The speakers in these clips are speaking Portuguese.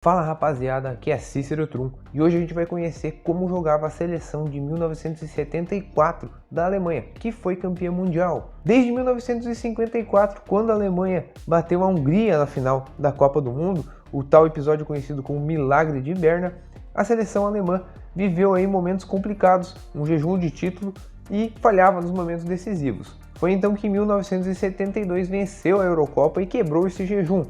Fala rapaziada, aqui é Cícero Trum e hoje a gente vai conhecer como jogava a seleção de 1974 da Alemanha, que foi campeã mundial. Desde 1954, quando a Alemanha bateu a Hungria na final da Copa do Mundo, o tal episódio conhecido como Milagre de Berna, a seleção alemã viveu aí momentos complicados, um jejum de título e falhava nos momentos decisivos. Foi então que em 1972 venceu a Eurocopa e quebrou esse jejum,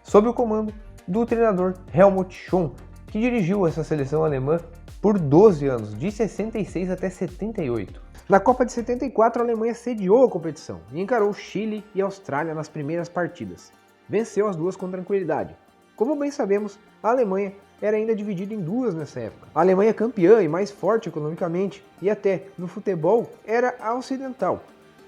sob o comando do treinador Helmut Schön, que dirigiu essa seleção alemã por 12 anos, de 66 até 78. Na Copa de 74, a Alemanha sediou a competição e encarou Chile e Austrália nas primeiras partidas. Venceu as duas com tranquilidade. Como bem sabemos, a Alemanha era ainda dividida em duas nessa época. A Alemanha campeã e mais forte economicamente e até no futebol era a ocidental.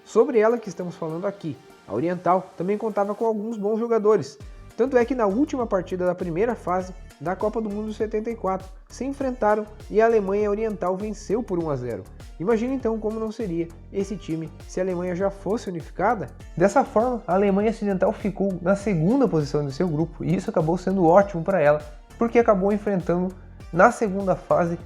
Sobre ela que estamos falando aqui. A oriental também contava com alguns bons jogadores. Tanto é que na última partida da primeira fase da Copa do Mundo de 74 se enfrentaram e a Alemanha Oriental venceu por 1-0. Imagina então como não seria esse time se a Alemanha já fosse unificada. Dessa forma, a Alemanha Ocidental ficou na segunda posição de seu grupo e isso acabou sendo ótimo para ela, porque acabou enfrentando na segunda fase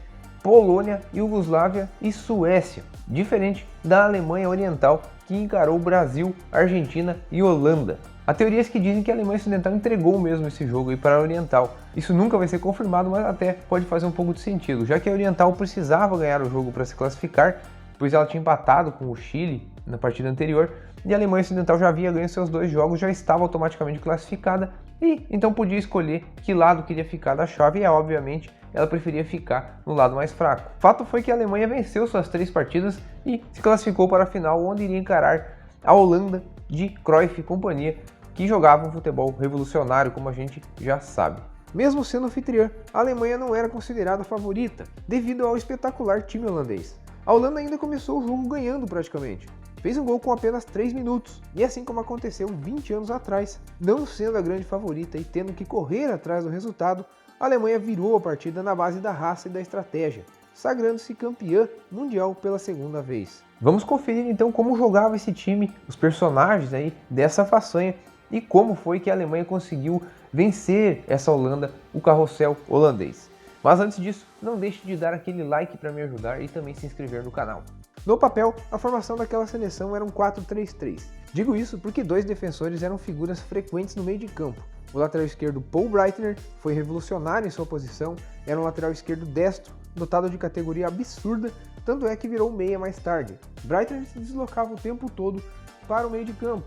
Polônia, Iugoslávia e Suécia, diferente da Alemanha Oriental que encarou Brasil, Argentina e Holanda. Há teorias que dizem que a Alemanha Ocidental entregou mesmo esse jogo aí para a Oriental. Isso nunca vai ser confirmado, mas até pode fazer um pouco de sentido, já que a Oriental precisava ganhar o jogo para se classificar, pois ela tinha empatado com o Chile na partida anterior, e a Alemanha Ocidental já havia ganho seus dois jogos, já estava automaticamente classificada, e então podia escolher que lado queria ficar da chave, e obviamente ela preferia ficar no lado mais fraco. Fato foi que a Alemanha venceu suas 3 partidas e se classificou para a final, onde iria encarar a Holanda de Cruyff e companhia, que jogavam um futebol revolucionário, como a gente já sabe. Mesmo sendo anfitriã, a Alemanha não era considerada favorita, devido ao espetacular time holandês. A Holanda ainda começou o jogo ganhando praticamente. Fez um gol com apenas 3 minutos, e assim como aconteceu 20 anos atrás, não sendo a grande favorita e tendo que correr atrás do resultado, a Alemanha virou a partida na base da raça e da estratégia, sagrando-se campeã mundial pela segunda vez. Vamos conferir então como jogava esse time, os personagens aí dessa façanha, e como foi que a Alemanha conseguiu vencer essa Holanda, o carrossel holandês. Mas antes disso, não deixe de dar aquele like para me ajudar e também se inscrever no canal. No papel, a formação daquela seleção era um 4-3-3. Digo isso porque 2 defensores eram figuras frequentes no meio de campo. O lateral esquerdo Paul Breitner foi revolucionário em sua posição, era um lateral esquerdo destro, dotado de categoria absurda, tanto é que virou meia mais tarde. Breitner se deslocava o tempo todo para o meio de campo,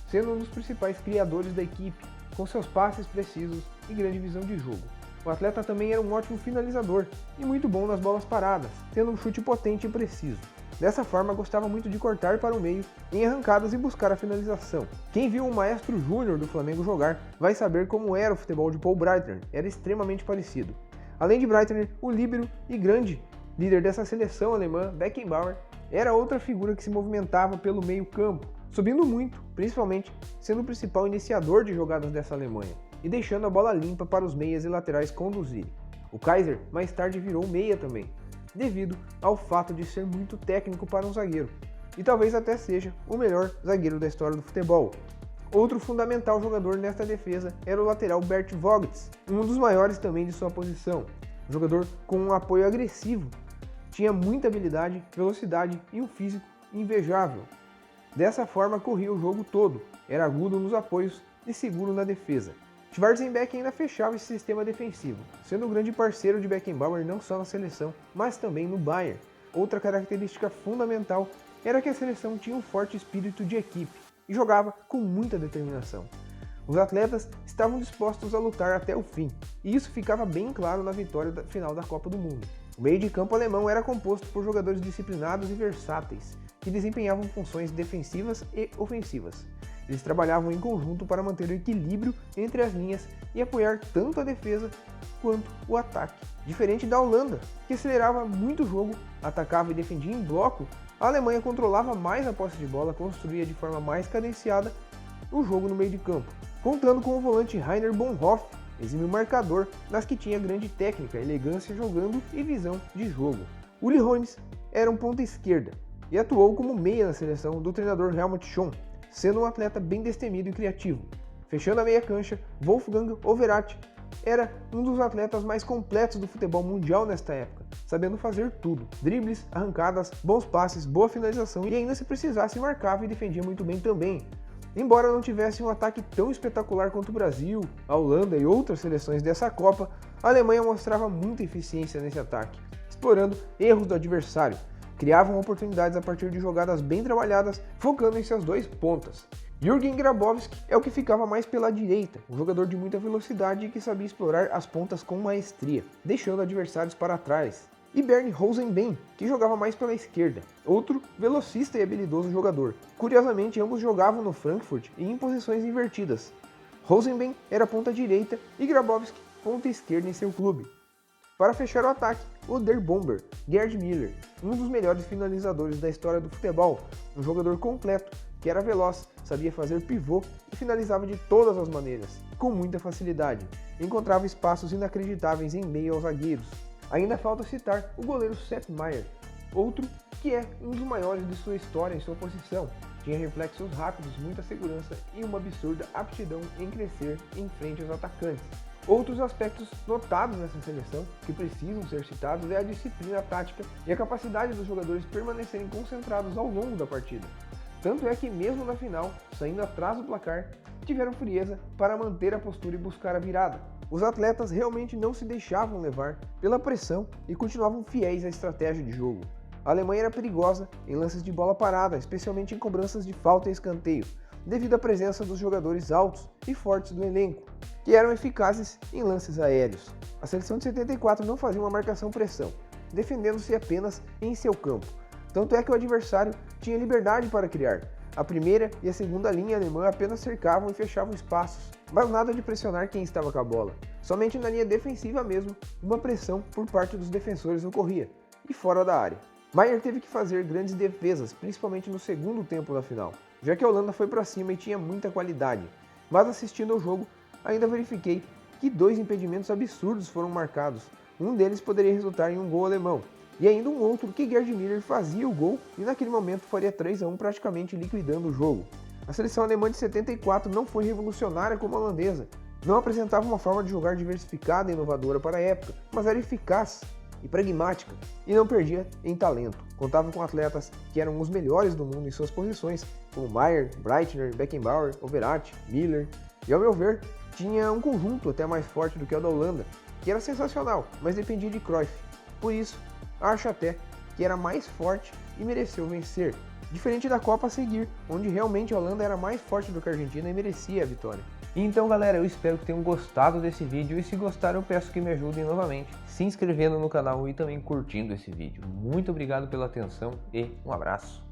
sendo um dos principais criadores da equipe, com seus passes precisos e grande visão de jogo. O atleta também era um ótimo finalizador e muito bom nas bolas paradas, tendo um chute potente e preciso. Dessa forma, gostava muito de cortar para o meio em arrancadas e buscar a finalização. Quem viu o Maestro Júnior do Flamengo jogar vai saber como era o futebol de Paul Breitner, era extremamente parecido. Além de Breitner, o líbero e grande líder dessa seleção alemã, Beckenbauer, era outra figura que se movimentava pelo meio campo, subindo muito, principalmente sendo o principal iniciador de jogadas dessa Alemanha, e deixando a bola limpa para os meias e laterais conduzirem. O Kaiser mais tarde virou meia também, devido ao fato de ser muito técnico para um zagueiro, e talvez até seja o melhor zagueiro da história do futebol. Outro fundamental jogador nesta defesa era o lateral Bert Vogts, um dos maiores também de sua posição, um jogador com um apoio agressivo, tinha muita habilidade, velocidade e um físico invejável. Dessa forma corria o jogo todo, era agudo nos apoios e seguro na defesa. Schwarzenbeck ainda fechava esse sistema defensivo, sendo um grande parceiro de Beckenbauer não só na seleção, mas também no Bayern. Outra característica fundamental era que a seleção tinha um forte espírito de equipe e jogava com muita determinação. Os atletas estavam dispostos a lutar até o fim, e isso ficava bem claro na vitória final da Copa do Mundo. O meio de campo alemão era composto por jogadores disciplinados e versáteis, que desempenhavam funções defensivas e ofensivas. Eles trabalhavam em conjunto para manter o equilíbrio entre as linhas e apoiar tanto a defesa quanto o ataque. Diferente da Holanda, que acelerava muito o jogo, atacava e defendia em bloco, a Alemanha controlava mais a posse de bola, construía de forma mais cadenciada o jogo no meio de campo, contando com o volante Rainer Bonhoff, exímio marcador, mas que tinha grande técnica, elegância jogando e visão de jogo. Uli Hoeneß era um ponta esquerda e atuou como meia na seleção do treinador Helmut Schön, sendo um atleta bem destemido e criativo. Fechando a meia cancha, Wolfgang Overath era um dos atletas mais completos do futebol mundial nesta época, sabendo fazer tudo: dribles, arrancadas, bons passes, boa finalização e ainda se precisasse marcava e defendia muito bem também. Embora não tivesse um ataque tão espetacular quanto o Brasil, a Holanda e outras seleções dessa Copa, a Alemanha mostrava muita eficiência nesse ataque, explorando erros do adversário. Criavam oportunidades a partir de jogadas bem trabalhadas, focando em seus dois pontas. Jürgen Grabowski é o que ficava mais pela direita, um jogador de muita velocidade e que sabia explorar as pontas com maestria, deixando adversários para trás. E Bernd Rosenben, que jogava mais pela esquerda, outro velocista e habilidoso jogador. Curiosamente, ambos jogavam no Frankfurt e em posições invertidas. Rosenben era ponta direita e Grabowski ponta esquerda em seu clube. Para fechar o ataque, o Der Bomber, Gerd Müller, um dos melhores finalizadores da história do futebol, um jogador completo, que era veloz, sabia fazer pivô e finalizava de todas as maneiras, com muita facilidade. Encontrava espaços inacreditáveis em meio aos zagueiros. Ainda falta citar o goleiro Sepp Maier, outro que é um dos maiores de sua história em sua posição. Tinha reflexos rápidos, muita segurança e uma absurda aptidão em crescer em frente aos atacantes. Outros aspectos notados nessa seleção, que precisam ser citados, é a disciplina tática e a capacidade dos jogadores permanecerem concentrados ao longo da partida. Tanto é que mesmo na final, saindo atrás do placar, tiveram frieza para manter a postura e buscar a virada. Os atletas realmente não se deixavam levar pela pressão e continuavam fiéis à estratégia de jogo. A Alemanha era perigosa em lances de bola parada, especialmente em cobranças de falta e escanteio, devido à presença dos jogadores altos e fortes do elenco, que eram eficazes em lances aéreos. A seleção de 74 não fazia uma marcação-pressão, defendendo-se apenas em seu campo. Tanto é que o adversário tinha liberdade para criar. A primeira e a segunda linha alemã apenas cercavam e fechavam espaços, mas nada de pressionar quem estava com a bola. Somente na linha defensiva mesmo, uma pressão por parte dos defensores ocorria, e fora da área. Maier teve que fazer grandes defesas, principalmente no segundo tempo da final, já que a Holanda foi para cima e tinha muita qualidade. Mas assistindo ao jogo, ainda verifiquei que 2 impedimentos absurdos foram marcados. Um deles poderia resultar em um gol alemão, e ainda um outro que Gerd Müller fazia o gol e naquele momento faria 3-1, praticamente liquidando o jogo. A seleção alemã de 74 não foi revolucionária como a holandesa, não apresentava uma forma de jogar diversificada e inovadora para a época, mas era eficaz e pragmática, e não perdia em talento. Contava com atletas que eram os melhores do mundo em suas posições, como Maier, Breitner, Beckenbauer, Verratti, Müller, e ao meu ver, tinha um conjunto até mais forte do que o da Holanda, que era sensacional, mas dependia de Cruyff. Por isso, acho até que era mais forte e mereceu vencer, diferente da Copa a seguir, onde realmente a Holanda era mais forte do que a Argentina e merecia a vitória. Então galera, eu espero que tenham gostado desse vídeo e se gostaram eu peço que me ajudem novamente se inscrevendo no canal e também curtindo esse vídeo. Muito obrigado pela atenção e um abraço!